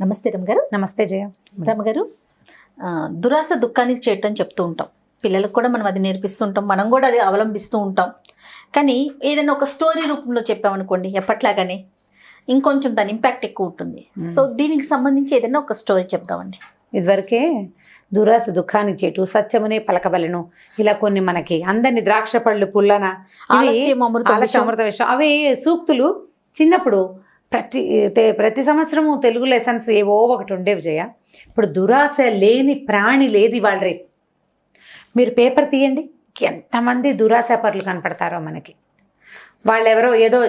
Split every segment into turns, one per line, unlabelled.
నమస్తే రమగారు.
నమస్తే జయ.
రమగారు, దురాశ దుఃఖానికి చేయటం చెప్తూ ఉంటాం. పిల్లలకు కూడా మనం అది నేర్పిస్తూ ఉంటాం, మనం కూడా అది అవలంబిస్తూ ఉంటాం. కానీ ఏదైనా ఒక స్టోరీ రూపంలో చెప్పామనుకోండి, ఎప్పట్లాగానే ఇంకొంచెం దాని ఇంపాక్ట్ ఎక్కువ ఉంటుంది. సో దీనికి సంబంధించి ఏదైనా ఒక స్టోరీ చెప్తామండి.
ఇదివరకే దురాశ దుఃఖానికి చేటు సత్యమునే పలకబలను, ఇలా కొన్ని మనకి అందరిని ద్రాక్ష పళ్ళు పుల్లన
ఆలస్యం
అమృత విషయం అవి సూక్తులు చిన్నప్పుడు ప్రతి సంవత్సరము తెలుగు లెసన్స్ ఏవో ఒకటి ఉండేవి జయ. ఇప్పుడు దురాశ లేని ప్రాణి లేదు ఇవాళ రేపు. మీరు పేపర్ తీయండి, ఎంతమంది దురాశపరులు కనపడతారో మనకి. వాళ్ళెవరో ఏదో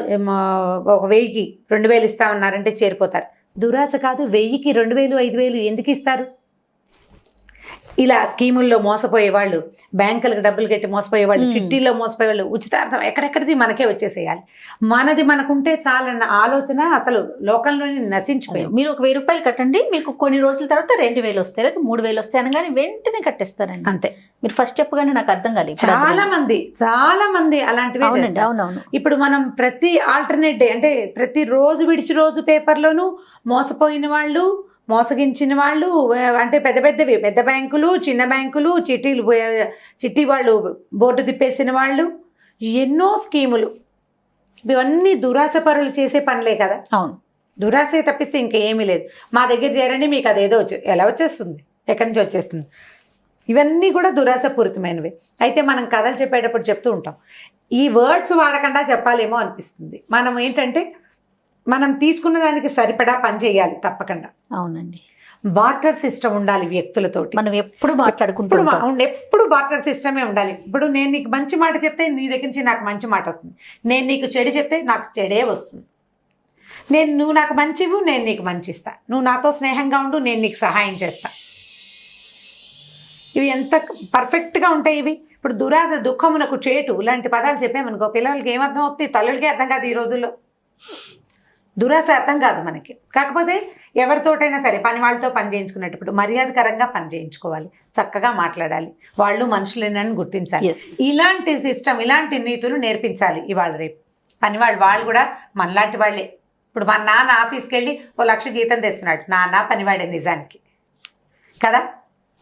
ఒక 1000కి 2000 ఇస్తామన్నారంటే చేరిపోతారు. దురాశ కాదు, 1000కి 2000 5000 ఎందుకు ఇస్తారు? ఇలా స్కీముల్లో మోసపోయేవాళ్ళు, బ్యాంకులకు డబ్బులు కట్టి మోసపోయేవాళ్ళు, చిట్టీల్లో మోసపోయేవాళ్ళు, ఉచితార్థం ఎక్కడెక్కడిది మనకే వచ్చేసేయాలి, మనది మనకుంటే చాలన్న ఆలోచన అసలు లోకంలోనే నశించిపోయింది.
మీరు ఒక 1000 రూపాయలు కట్టండి, మీకు కొన్ని రోజుల తర్వాత 2000 వస్తాయి, లేదా 3000 వస్తాయి అనగానే వెంటనే కట్టేస్తారండి.
అంతే.
మీరు ఫస్ట్ చెప్పగానే నాకు అర్థం కాలేదు.
చాలా మంది అలాంటివి.
అవునవును.
ఇప్పుడు మనం ప్రతి ఆల్టర్నేట్ డే అంటే ప్రతి రోజు విడిచి రోజు పేపర్లోనూ మోసపోయిన వాళ్ళు, మోసగించిన వాళ్ళు, అంటే పెద్ద బ్యాంకులు, చిన్న బ్యాంకులు, చిట్టి వాళ్ళు బోర్డు తిప్పేసిన వాళ్ళు, ఎన్నో స్కీములు. ఇవన్నీ దురాశపరులు చేసే పనులే కదా.
అవును,
దురాశ తప్పిస్తే ఇంకేమీ లేదు. మా దగ్గర చేరండి, మీకు అదేదో ఎలా వచ్చేస్తుంది, ఎక్కడి నుంచి వచ్చేస్తుంది. ఇవన్నీ కూడా దురాశపూరితమైనవి. అయితే మనం కథలు చెప్పేటప్పుడు చెప్తూ ఉంటాం, ఈ వర్డ్స్ వాడకుండా చెప్పాలేమో అనిపిస్తుంది. మనం ఏంటంటే మనం తీసుకున్న దానికి సరిపడా పని చేయాలి తప్పకుండా.
అవునండి.
బార్టర్ సిస్టమ్ ఉండాలి వ్యక్తులతోటి.
మనం ఎప్పుడు మాట్లాడుకుంటాం,
ఎప్పుడు బార్టర్ సిస్టమే ఉండాలి. ఇప్పుడు నేను నీకు మంచి మాట చెప్తే నీ దగ్గర నుంచి నాకు మంచి మాట వస్తుంది, నేను నీకు చెడు చెప్తే నాకు చెడే వస్తుంది. నువ్వు నాకు మంచి ఇవ్వు, నేను నీకు మంచి ఇస్తా. నువ్వు నాతో స్నేహంగా ఉండు, నేను నీకు సహాయం చేస్తా. ఇవి ఎంత పర్ఫెక్ట్గా ఉంటాయి ఇవి. ఇప్పుడు దురాశ దుఃఖమునకు చేటు ఇలాంటి పదాలు చెప్పామనుకో, పిల్లలకి ఏమర్థం అవుతుంది? తల్లులకి అర్థం కాదు ఈ రోజుల్లో. దురాశ అర్థం కాదు మనకి. కాకపోతే ఎవరితోటైనా సరే పని వాళ్ళతో పని చేయించుకునేటప్పుడు మర్యాదకరంగా పని చేయించుకోవాలి, చక్కగా మాట్లాడాలి, వాళ్ళు మనుషులేనని గుర్తించాలి. ఇలాంటి సిస్టమ్, ఇలాంటి నీతులు నేర్పించాలి ఇవాళ రేపు. పని వాళ్ళు కూడా మనలాంటి వాళ్ళే. ఇప్పుడు మా నాన్న ఆఫీస్కి వెళ్ళి 1,00,000 జీతం తెస్తున్నాడు, నాన్న పనివాడే నిజానికి కదా.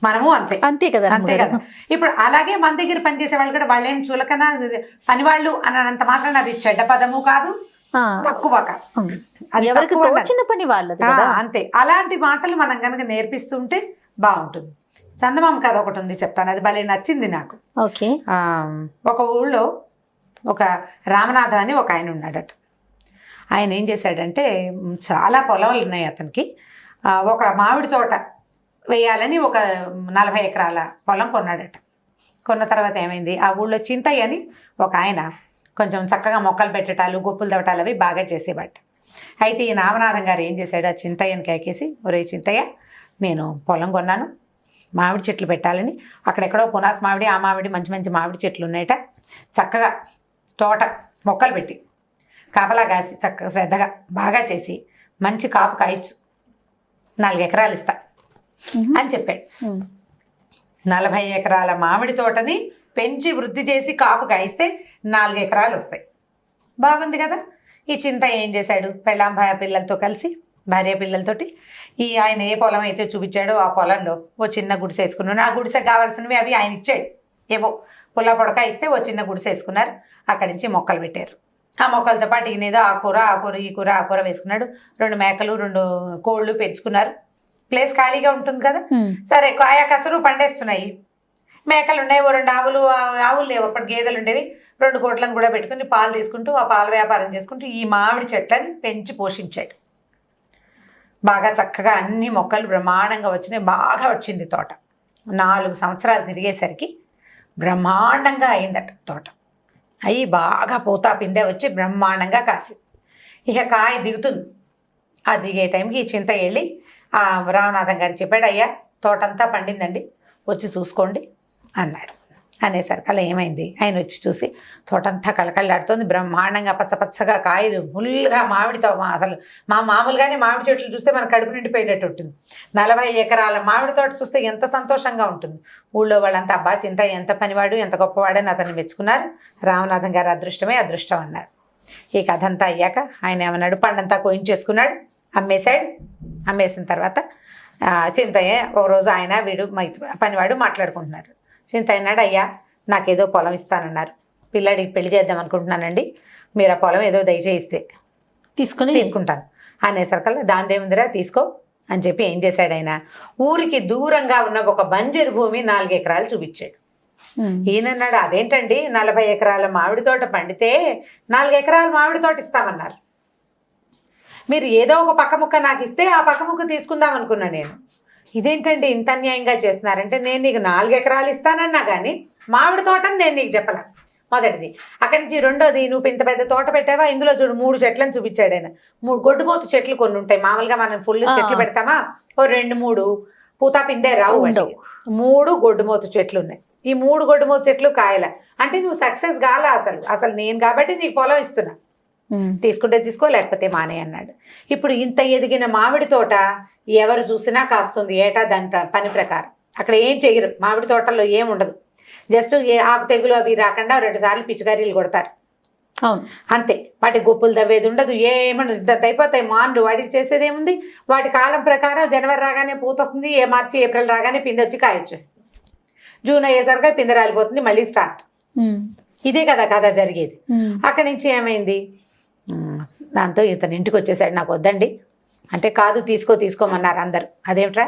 మనము అంతే
కదా.
ఇప్పుడు అలాగే మన దగ్గర పనిచేసే వాళ్ళు కూడా వాళ్ళేం చులకన పనివాళ్ళు అన్నంత మాత్రం అది చెడ్డ పదము కాదు, తక్కువ కాదు.
ఎవరికి తోచిన పని వాళ్ళది
అంతే. అలాంటి మాటలు మనం కనుక నేర్పిస్తుంటే బాగుంటుంది. చందమామ కథ ఒకటి ఉంది, చెప్తాను. అది భలే నచ్చింది నాకు.
ఓకే.
ఒక ఊళ్ళో ఒక రామనాథ అని ఒక ఆయన ఉన్నాడట. ఆయన ఏం చేశాడంటే, చాలా పొలాలు ఉన్నాయి అతనికి. ఒక మామిడి తోట వేయాలని ఒక 40 ఎకరాల పొలం కొన్నాడట. కొన్న తర్వాత ఏమైంది, ఆ ఊళ్ళో చింతయ్య అని ఒక ఆయన కొంచెం చక్కగా మొక్కలు పెట్టటాలు, గొప్పులు తవ్వటాలు అవి బాగా చేసేవాట. అయితే ఈ రామనాథం గారు ఏం చేశాడు, ఆ చింతయ్యని కేకేసి, ఒరే చింతయ్య, నేను పొలం కొన్నాను, మామిడి చెట్లు పెట్టాలని. అక్కడెక్కడో పునాస్ మామిడి, ఆ మామిడి, మంచి మంచి మామిడి చెట్లు ఉన్నాయట. చక్కగా తోట మొక్కలు పెట్టి కాపలా కాసి చక్కగా శ్రద్ధగా బాగా చేసి మంచి కాపు కాయచ్చు, 4 ఎకరాలు ఇస్తా అని చెప్పాడు. 40 ఎకరాల మామిడి తోటని పెంచి వృద్ధి చేసి కాపు కాయిస్తే 4 ఎకరాలు వస్తాయి. బాగుంది కదా. ఈ చింతయ్య ఏం చేశాడు, పెళ్ళాం పిల్లలతో కలిసి, భార్య పిల్లలతోటి, ఆయన ఏ పొలం అయితే చూపించాడో ఆ పొలంలో ఓ చిన్న గుడిసె వేసుకున్నాడు. ఆ గుడిసె కావాల్సినవి అవి ఆయన ఇచ్చాడు. ఏవో పుల్ల పొడక ఇస్తే ఓ చిన్న గుడిసె వేసుకున్నారు. అక్కడి నుంచి మొక్కలు పెట్టారు. ఆ మొక్కలతో పాటు ఈయనేదో ఆ కూర ఈ కూర వేసుకున్నాడు. 2 మేకలు 2 కోళ్ళు పెంచుకున్నారు. ప్లేస్ ఖాళీగా ఉంటుంది కదా. సరే, కాయ కసరు పండేస్తున్నాయి, మేకలు ఉన్నాయి, ఓ 2 ఆవులు లేవు, అప్పుడు గేదెలు ఉండేవి. 2 కోట్లను కూడా పెట్టుకుని పాలు తీసుకుంటూ ఆ పాల వ్యాపారం చేసుకుంటూ ఈ మామిడి చెట్లని పెంచి పోషించాడు. బాగా చక్కగా అన్ని మొక్కలు బ్రహ్మాండంగా వచ్చినాయి. బాగా వచ్చింది తోట. 4 సంవత్సరాలు తిరిగేసరికి బ్రహ్మాండంగా అయిందట తోట. అవి బాగా పూతా పిందే వచ్చి బ్రహ్మాండంగా కాసి, ఇక కాయ దిగుతుంది. ఆ దిగే టైంకి ఈ చింత వెళ్ళి ఆ రామనాథం గారికి చెప్పాడు, అయ్యా తోటంతా పండిందండి, వచ్చి చూసుకోండి అన్నాడు. అనేసరికి అలా ఏమైంది, ఆయన వచ్చి చూసి తోటంతా కళకళలాడుతోంది, బ్రహ్మాండంగా పచ్చపచ్చగా కాయలు ఫుల్గా మామిడితో. అసలు మామూలుగానే మామిడి చెట్లు చూస్తే మన కడుపు నిండిపోయినట్టు ఉంటుంది. 40 ఎకరాల మామిడి తోట చూస్తే ఎంత సంతోషంగా ఉంటుంది. ఊళ్ళో వాళ్ళంతా అబ్బా చింత ఎంత పనివాడు, ఎంత గొప్పవాడని అతన్ని మెచ్చుకున్నారు. రామనాథం గారు అదృష్టమే అదృష్టం అన్నారు. ఈ కథ అంతా అయ్యాక ఆయన ఏమన్నాడు, పండంతా కోయించేసుకున్నాడు. అమ్మేశాడు. అమ్మేసిన తర్వాత చింతయ్య ఒకరోజు ఆయన వీడు పనివాడు మాట్లాడుకుంటున్నారు. చింతయ్య అన్నాడు, అయ్యా నాకేదో పొలం ఇస్తానన్నారు, పిల్లాడికి పెళ్లి చేద్దాం అనుకుంటున్నానండి, మీరు ఆ పొలం ఏదో దయచేయిస్తే తీసుకుంటాను అనేసరికల్లా దానిదేముందిరా తీసుకో అని చెప్పి ఏం చేశాడు ఆయన, ఊరికి దూరంగా ఉన్న ఒక బంజరు భూమి 4 ఎకరాలు చూపించాడు. ఈయనన్నాడు, అదేంటండి 40 ఎకరాల మామిడి తోట పండితే 4 ఎకరాల మామిడి తోట ఇస్తామన్నారు, మీరు ఏదో ఒక పక్క ముక్క నాకు ఇస్తే ఆ పక్క ముక్క తీసుకుందాం అనుకున్నా నేను, ఇదేంటండి ఇంత అన్యాయంగా చేస్తున్నారంటే, నేను నీకు 4 ఎకరాలు ఇస్తానన్నా కానీ మామిడి తోటని నేను నీకు చెప్పలే, మొదటిది. అక్కడి నుంచి రెండోది, నువ్వు ఇంత పెద్ద తోట పెట్టావా, ఇందులో చూడు 3 చెట్లను చూపించాడు ఆయన. 3 గొడ్డుపోతు చెట్లు కొన్ని ఉంటాయి, మామూలుగా మనం ఫుల్ చెట్లు పెడతామా, ఓ 2-3 పూతా పిండే రావు, 3 గొడ్డుమోతు చెట్లు ఉన్నాయి. ఈ 3 గొడ్డుమోతు చెట్లు కాయల అంటే నువ్వు సక్సెస్ కాలా, అసలు నేను కాబట్టి నీకు పొలం ఇస్తున్నా, తీసుకుంటే తీసుకో లేకపోతే మానే అన్నాడు. ఇప్పుడు ఇంత ఎదిగిన మామిడి తోట ఎవరు చూసినా కాస్తుంది ఏటా దాని పని ప్రకారం. అక్కడ ఏం చెయ్యరు, మామిడి తోటల్లో ఏం ఉండదు, జస్ట్ ఆకు తెగులు అవి రాకుండా 2 సార్లు పిచికారీలు కొడతారు,
అవును
అంతే. వాటి గుప్పులు దవ్వేది ఉండదు, ఏమన్నా ఇంత అయిపోతాయి మాన్లు, వాటికి చేసేది ఏముంది, వాటి కాలం ప్రకారం జనవరి రాగానే పూత వస్తుంది, మార్చి ఏప్రిల్ రాగానే పిండి వచ్చి కాయ వచ్చేస్తుంది, జూన్ అయ్యేసరికి పిండి రాలిపోతుంది, మళ్ళీ స్టార్ట్. ఇదే కదా కథ జరిగేది. అక్కడి నుంచి ఏమైంది, దాంతో ఇతను ఇంటికి వచ్చేసాడు, నాకు వద్దండి అంటే, కాదు తీసుకోమన్నారు అందరు. అదేమిట్రా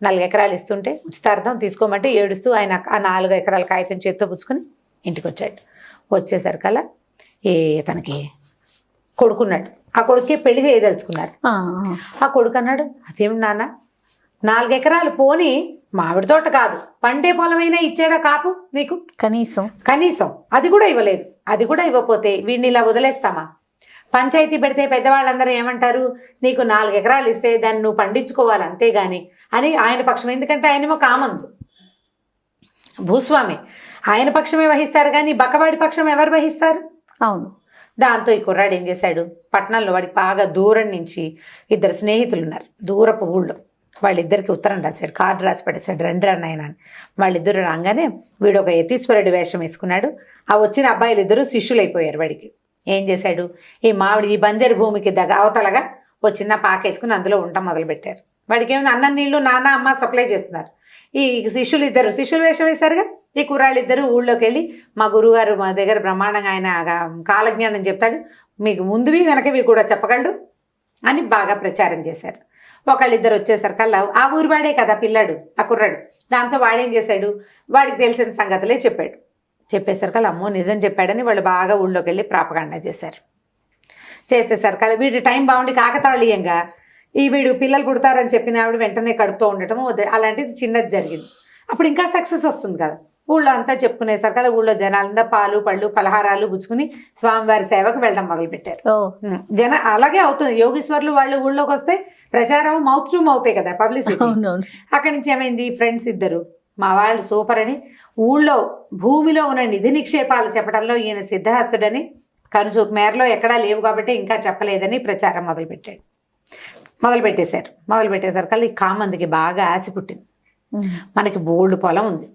4 ఎకరాలు ఇస్తుంటే ఉచితార్థం తీసుకోమంటే ఏడుస్తూ ఆయన ఆ 4 ఎకరాల కాగితం చేత్తో పుచ్చుకొని ఇంటికి వచ్చాడు. వచ్చేసరికల్లా ఇతనికి కొడుకున్నాడు, ఆ కొడుకే పెళ్లి చేయదలుచుకున్నారు. ఆ కొడుకు అన్నాడు, అదేమి నాన్న 4 ఎకరాలు పోని మామిడి తోట కాదు పండే పొలమైనా ఇచ్చాడా కాపు నీకు, కనీసం అది కూడా ఇవ్వలేదు. అది కూడా ఇవ్వకపోతే వీడిని ఇలా వదిలేస్తామా, పంచాయతీ పెడితే పెద్దవాళ్ళందరూ ఏమంటారు, నీకు 4 ఎకరాలు ఇస్తే దాన్ని నువ్వు పండించుకోవాలి అంతేగాని అని ఆయన పక్షం. ఎందుకంటే ఆయనేమో కామందు భూస్వామి, ఆయన పక్షమే వహిస్తారు కానీ బక్కవాడి పక్షం ఎవరు వహిస్తారు,
అవును.
దాంతో ఈ కుర్రాడు ఏం చేశాడు, పట్టణంలో వాడికి బాగా దూరం నుంచి 2 స్నేహితులు ఉన్నారు దూరపు ఊళ్ళో, వాళ్ళిద్దరికి ఉత్తరం రాశాడు, కార్డు రాసి పడేశాడు, రండి నాయన అని. వాళ్ళిద్దరు రాగానే వీడు ఒక యతీశ్వరుడి వేషం వేసుకున్నాడు. ఆ వచ్చిన అబ్బాయిలు 2 శిష్యులైపోయారు. వాడికి ఏం చేశాడు, ఈ బంజరు భూమికి అవతలగా ఓ చిన్న పాకేసుకుని అందులో ఉండటం మొదలుపెట్టారు. వాడికి ఏమైనా అన్నం నీళ్లు నాన్న అమ్మ సప్లై చేస్తున్నారు. ఈ శిష్యులు వేషం వేశారుగా. ఈ కుర్రాళ్ళిద్దరూ ఊళ్ళోకి వెళ్ళి, మా గురువుగారు మా దగ్గర బ్రహ్మాండంగా ఆయన కాలజ్ఞానం చెప్తాడు, మీకు ముందువి వెనకవి కూడా చెప్పగలడు అని బాగా ప్రచారం చేశారు. ఒకళ్ళిద్దరు వచ్చేసరికల్లా ఆ ఊరివాడే కదా పిల్లాడు, ఆ కుర్రాడు. దాంతో వాడేం చేశాడు, వాడికి తెలిసిన సంగతులే చెప్పాడు. చెప్పేసరికల్లా అమ్మో నిజం చెప్పాడని వాళ్ళు బాగా ఊళ్ళోకి వెళ్ళి ప్రాపగాండా చేశారు. చేసేసరికల్లా వీడి టైం బాగుండి కాకతాళీయంగా వీడు పిల్లలు పుడతారని చెప్పిన ఆవిడ వెంటనే కడుపుతూ ఉండటం అలాంటిది చిన్నది జరిగింది. అప్పుడు ఇంకా సక్సెస్ వస్తుంది కదా. ఊళ్ళో అంతా చెప్పుకునేసరికల్లా ఊళ్ళో జనాలంతా పాలు పళ్ళు పలహారాలు పుచ్చుకుని స్వామివారి సేవకు వెళ్ళడం మొదలుపెట్టారు. అలాగే అవుతుంది. యోగీశ్వర్లు వాళ్ళు ఊళ్ళోకి వస్తే ప్రచారం మౌత్ టు మౌతే కదా, పబ్లిసిటీ. అక్కడి నుంచి ఏమైంది, ఫ్రెండ్స్ 2 మా వాళ్ళు సూపర్ అని ఊళ్ళో భూమిలో ఉన్న నిధి నిక్షేపాలు చెప్పడంలో ఈయన సిద్ధహస్తుడని, కనుచూపు మేరలో ఎక్కడా లేవు కాబట్టి ఇంకా చెప్పలేదని ప్రచారం మొదలుపెట్టేసరికల్లా ఈ కామందికి బాగా ఆశ పుట్టింది. మనకి బోల్డ్ పొలం ఉంది,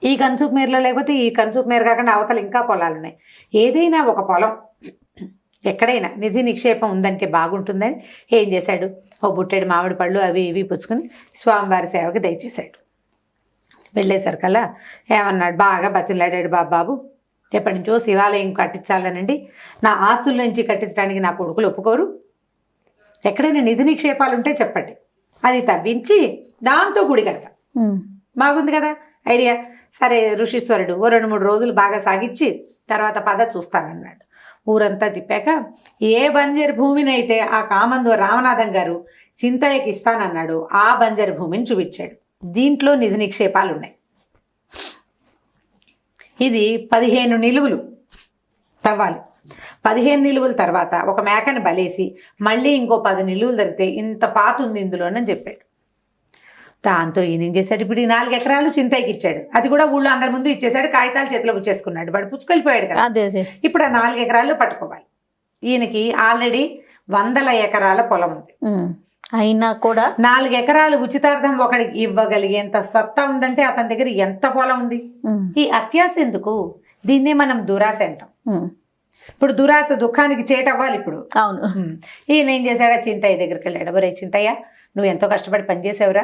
ఈ కనుచూపు మేరలో లేకపోతే ఈ కనుచూపు మేర కాకుండా అవతల ఇంకా పొలాలు ఉన్నాయి, ఏదైనా ఒక పొలం ఎక్కడైనా నిధి నిక్షేపం ఉందంటే బాగుంటుందని ఏం చేశాడు, ఓ బుట్టెడు మామిడి పళ్ళు అవి ఇవి పుచ్చుకొని స్వామివారి సేవకి దయచేశాడు. వెళ్ళేసరికల్లా ఏమన్నాడు, బాగా బతిలాడాడు, బాబు ఎప్పటి నుంచో శివాలయం కట్టించాలనండి, నా ఆస్తుల నుంచి కట్టించడానికి నా కొడుకులు ఒప్పుకోరు, ఎక్కడైనా నిధి నిక్షేపాలు ఉంటే చెప్పండి, అది తవ్వించి దాంతో గుడి కడతా. బాగుంది కదా ఐడియా. సరే ఋషీశ్వరుడు ఓ 2-3 రోజులు బాగా సాగిచ్చి తర్వాత పద చూస్తానన్నాడు. ఊరంతా తిప్పాక ఏ బంజరు భూమినైతే ఆ కామందు రామనాథం గారు చింతయ్యకి ఇస్తానన్నాడు ఆ బంజరు భూమిని చూపించాడు. దీంట్లో నిధి నిక్షేపాలు ఉన్నాయి. ఇది 15 నిలువులు తవ్వాలి. 15 నిలువుల తర్వాత ఒక మేకని బలేసి మళ్ళీ ఇంకో 10 నిలువులు దొరికితే ఇంత పాత ఉంది ఇందులోనని చెప్పాడు. దాంతో ఈయన ఏం చేశాడు, ఇప్పుడు 4 ఎకరాలు చింతయ్యకి ఇచ్చాడు. అది కూడా ఊళ్ళో అందరి ముందు ఇచ్చేసాడు, కాగితాలు చేతిలో పుచ్చేసుకున్నాడు. వాడు పుచ్చుకెళ్ళిపోయాడు కదా. ఇప్పుడు ఆ 4 ఎకరాలు పట్టుకోవాలి. ఈయనకి ఆల్రెడీ 100 ఎకరాల పొలం ఉంది.
అయినా కూడా
4 ఎకరాలు ఉచితార్థం ఒకడికి ఇవ్వగలిగేంత సత్తా ఉందంటే అతని దగ్గర ఎంత పొలం ఉంది. ఈ అత్యాశ ఎందుకు, దీన్నే మనం దురాశ అంటాం. ఇప్పుడు దురాశ దుఃఖానికి చేటవ్వాలి ఇప్పుడు.
అవును.
ఈయన ఏం చేశాడా, చింతయ్య దగ్గరికి వెళ్ళాడు. ఒరే చింతయ్య, నువ్వు ఎంతో కష్టపడి పనిచేసావురా,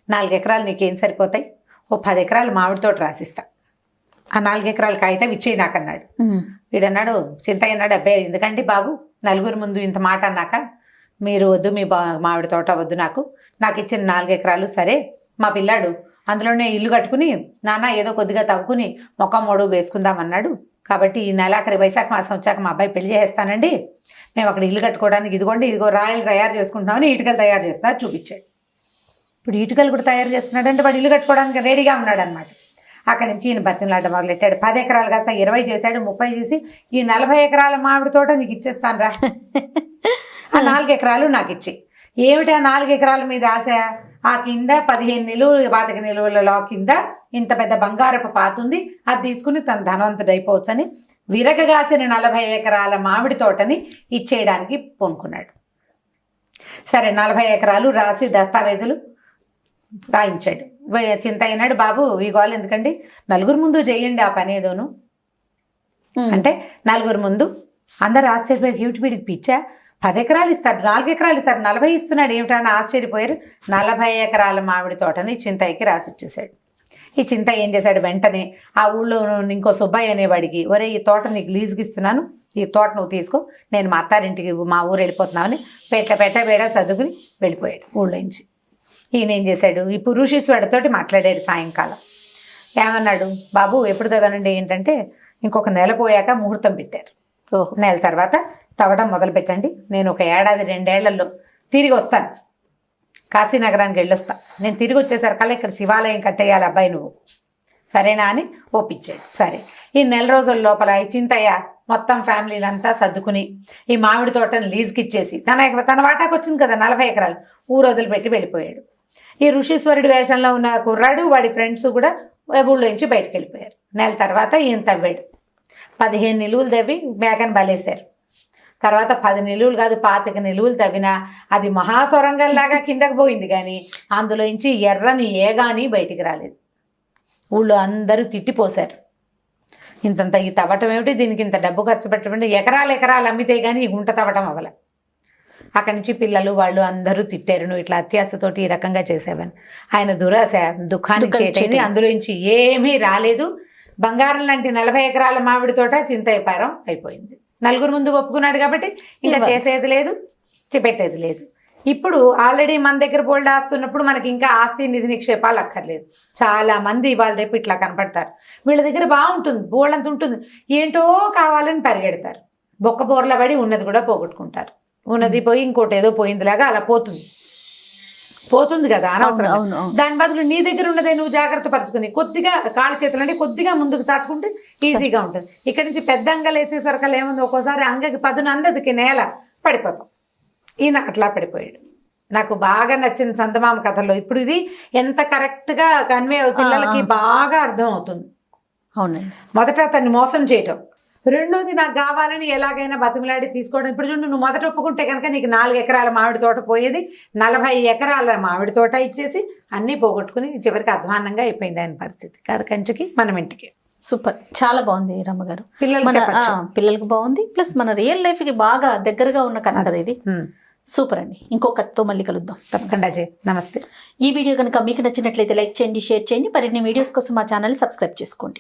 4 ఎకరాలు నీకేం సరిపోతాయి, ఓ 10 ఎకరాలు మామిడి తోట రాసిస్తా, ఆ 4 ఎకరాల కాగితం ఇచ్చేయి నాకు అన్నాడు. వీడన్నాడు, చింతయ్య అన్నాడు, అబ్బాయి ఎందుకండి బాబు, నలుగురు ముందు ఇంత మాట అన్నాక మీరు వద్దు, మీ మామిడి తోట వద్దు, నాకు ఇచ్చిన 4 ఎకరాలు సరే, మా పిల్లాడు అందులోనే ఇల్లు కట్టుకుని నాన్న ఏదో కొద్దిగా తవ్వుకుని మొక్క మూడు వేసుకుందామన్నాడు, కాబట్టి ఈ నెలాఖరి వైశాఖ మాసం వచ్చాక మా అబ్బాయి పెళ్లి చేస్తానండి, మేము అక్కడ ఇల్లు కట్టుకోవడానికి ఇదిగో రాయలు తయారు చేసుకుంటున్నామని ఇటుకలు తయారు చేస్తున్నారు చూపించాడు. ఇప్పుడు ఇటుకలు కూడా తయారు చేస్తున్నాడంటే వాడు ఇల్లు కట్టుకోవడానికి రెడీగా ఉన్నాడు అనమాట. అక్కడి నుంచి ఈయన బతిమలాట మొదలెట్టాడు. 10 ఎకరాలు కాస్త 20 చేశాడు, 30 చేసి ఈ 40 ఎకరాల మామిడి తోట నీకు ఇచ్చేస్తాను రా, ఆ 4 ఎకరాలు నాకు ఇచ్చి. ఏమిటి ఆ 4 ఎకరాల మీద ఆశ, ఆ కింద 15 నిలువలు 25 నిలువలలో కింద ఇంత పెద్ద బంగారపు పాతుంది, అది తీసుకుని తన ధనవంతుడు అయిపోవచ్చని విరగగాసిన 40 ఎకరాల మామిడి తోటని ఇచ్చేయడానికి పూనుకున్నాడు. సరే 40 ఎకరాలు రాసి దస్తావేజులు రాయించాడు. చింత అయినాడు, బాబు ఈ గోలు ఎందుకండి, నలుగురు ముందు చేయండి ఆ పని ఏదోను అంటే, నలుగురు ముందు అందరు ఆశ్చర్యపోయారు, ఏమిటి వీడికి పిచ్చా, 10 ఎకరాలు ఇస్తాడు, 4 ఎకరాలు ఇస్తాడు, 40 ఇస్తున్నాడు ఏమిటని ఆశ్చర్యపోయారు. 40 ఎకరాల మామిడి తోటని చింతయ్యకి రాసి ఇచ్చేసాడు. ఈ చింతయ్య ఏం చేశాడు, వెంటనే ఆ ఊళ్ళో ఇంకో సుబ్బయ్య అనేవాడికి, ఒరే ఈ తోట నీకు లీజుకి ఇస్తున్నాను, ఈ తోట నువ్వు తీసుకో, నేను మా అత్తారింటికి మా ఊరు వెళ్ళిపోతున్నామని పెట్ట సర్దుకుని వెళ్ళిపోయాడు ఊళ్ళో నుంచి. ఈయన ఏం చేశాడు, ఈ పురుషేశ్వరుడితోటి మాట్లాడాడు సాయంకాలం. ఏమన్నాడు, బాబు ఎప్పుడు తవ్వనండి, ఏంటంటే ఇంకొక నెల పోయాక ముహూర్తం పెట్టారు, నెల తర్వాత తవ్వడం మొదలు పెట్టండి, నేను ఒక 1-2 ఏళ్లలో తిరిగి వస్తాను, కాశీనగరానికి వెళ్ళొస్తా, నేను తిరిగి వచ్చేసరికల్లా ఇక్కడ శివాలయం కట్టేయాలి అబ్బాయి నువ్వు, సరేనా అని ఒప్పించాడు. సరే ఈ 1 రోజుల లోపల ఈ చింతయ్య మొత్తం ఫ్యామిలీలంతా సర్దుకుని ఈ మామిడి తోటను లీజుకి ఇచ్చేసి తన వాటాకు వచ్చింది కదా 40 ఎకరాలు, ఊరు వదిలిపెట్టి వెళ్ళిపోయాడు. ఈ ఋషీశ్వరుడి వేషంలో ఉన్న కుర్రాడు వాడి ఫ్రెండ్స్ కూడా ఊళ్ళో నుంచి బయటకు వెళ్ళిపోయారు. నెల తర్వాత ఈయన తవ్వాడు. 15 నిలువులు తవ్వి మేకను బలేశారు. తర్వాత 10 నిలువులు కాదు 25 నిలువులు తవ్వినా అది మహాసొరంగంలాగా కిందకు పోయింది, కానీ అందులో నుంచి ఎర్రని ఏగాని బయటికి రాలేదు. ఊళ్ళో అందరూ తిట్టిపోశారు, ఇంతంత ఈ తవ్వటం ఏమిటి, దీనికి ఇంత డబ్బు ఖర్చు పెట్టడం, ఎకరాలు అమ్మితే కానీ ఈ గుంట తవ్వటం అవ్వలే. అక్కడి నుంచి పిల్లలు వాళ్ళు అందరూ తిట్టారు, నువ్వు ఇట్లా అత్యాశతోటి ఈ రకంగా చేసావని. ఆయన దురాశ దుఃఖానికి చేటైంది, అందులో నుంచి ఏమీ రాలేదు. బంగారం లాంటి 40 ఎకరాల మామిడి తోట చింతైపారం అయిపోయింది. నలుగురు ముందు ఒప్పుకున్నాడు కాబట్టి ఇంకా చేసేది లేదు, పెట్టేది లేదు. ఇప్పుడు ఆల్రెడీ మన దగ్గర బోల్డ్ ఆస్తున్నప్పుడు మనకి ఇంకా ఆస్తి నిధి నిక్షేపాలు అక్కర్లేదు. చాలా మంది ఇవాళ రేపు ఇట్లా కనపడతారు, వీళ్ళ దగ్గర బాగుంటుంది, బోల్డ్ అంత ఉంటుంది, ఏంటో కావాలని పరిగెడతారు, బొక్క బోర్ల పడి ఉన్నది కూడా పోగొట్టుకుంటారు. ఉన్నది పోయి ఇంకోటి ఏదో పోయిందిలాగా అలా పోతుంది కదా అనవసరం. దాని బదులు నీ దగ్గర ఉన్నదే నువ్వు జాగ్రత్త పరుచుకుని కొద్దిగా కాళ్ళు చేతులు అంటే కొద్దిగా ముందుకు చాచుకుంటే ఈజీగా ఉంటుంది. ఇక్కడ నుంచి పెద్ద అంగలు వేసేసరికి ఏముంది, ఒక్కోసారి అంగకి పదును అందదికి నేల పడిపోతాం. ఈయన అట్లా పడిపోయాడు. నాకు బాగా నచ్చిన చందమామ కథల్లో ఇప్పుడు ఇది ఎంత కరెక్ట్గా కన్వే పిల్లలకి బాగా అర్థం అవుతుంది.
అవునండి,
మొదట అతన్ని మోసం చేయటం, రెండోది నాకు కావాలని ఎలాగైనా బతిమలాడి తీసుకోవడం. ఇప్పుడు నువ్వు మొదట ఒప్పుకుంటే కనుక నీకు 4 ఎకరాల మామిడి తోట పోయేది, 40 ఎకరాల మామిడి తోట ఇచ్చేసి అన్నీ పోగొట్టుకుని చివరికి అధ్వానంగా అయిపోయింది ఆయన పరిస్థితి. కాదు కంచికి మనం ఇంటికి.
సూపర్, చాలా బాగుంది రమ్మగారు.
పిల్లలకి
పిల్లలకు బాగుంది, ప్లస్ మన రియల్ లైఫ్ కి బాగా దగ్గరగా ఉన్న కథ కదా ఇది. సూపర్ అండి, ఇంకో కథతో మళ్ళీ కలుద్దాం
తప్పకుండా. నమస్తే.
ఈ వీడియో కనుక మీకు నచ్చినట్లయితే లైక్ చేయండి, షేర్ చేయండి. మరిన్ని వీడియోస్ కోసం మా ఛానల్ సబ్స్క్రైబ్ చేసుకోండి.